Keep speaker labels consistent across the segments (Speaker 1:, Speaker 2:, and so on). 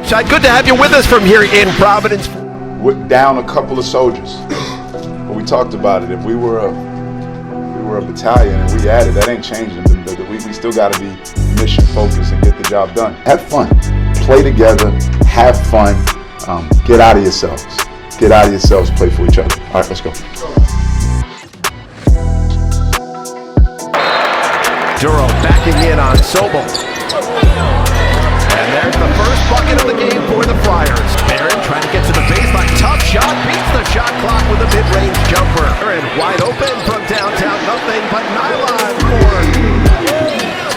Speaker 1: Good to have you with us from here in Providence.
Speaker 2: We're down a couple of soldiers, but we talked about it. If we were a battalion and we added, that ain't changing. We still got to be mission focused and get the job done. Have fun, play together, have fun, get out of yourselves. Get out of yourselves, play for each other. All right, let's go.
Speaker 1: Duro backing in on Sobel. And there's the first bucket of the game for the Flyers. Barron trying to get to the baseline. Tough shot, beats the shot clock with a mid-range jumper. And wide open from downtown, nothing but nylon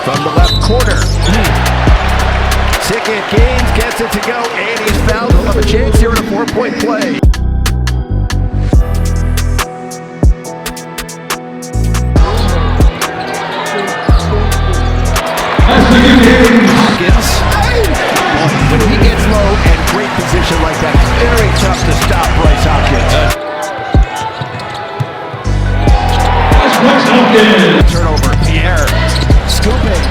Speaker 1: from the left corner. Ticket Gaines gets it to go, and he's fouled. He'll have a chance here in a 4-point play. Hopkins, when he gets low and great position like that, very tough to stop Bryce Hopkins. Turnover, Pierre, scooping.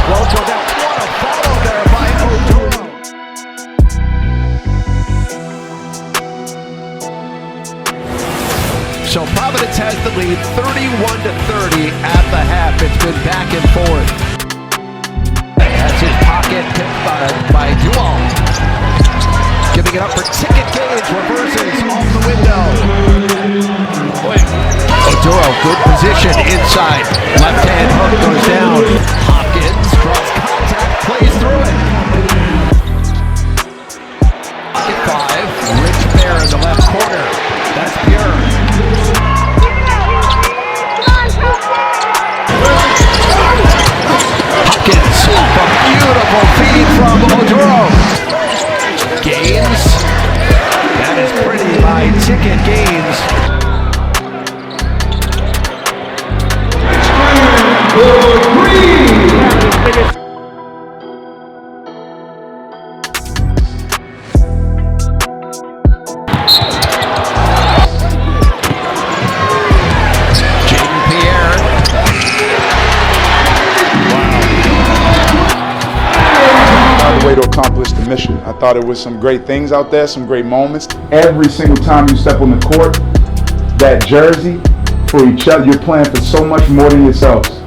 Speaker 1: Well done out. What a follow there by Oduro. So Providence has the lead 31-30 at the half. It's been back and forth. Has his pocket picked by Duval. Giving it up for Ticket Gaines, reverses off the window. Oduro, good position inside. Left hand hook goes down. Hopkins draws contact, plays through it. Pocket 5, Rich Bear in the left corner. That's Pure. Hopkins, a beautiful feed from Oduro. Gaines, that is pretty by Ticket Gaines. Jaden Pierre.
Speaker 2: The way to accomplish the mission. I thought it was some great things out there, some great moments. Every single time you step on the court, that jersey for each other, you're playing for so much more than yourselves.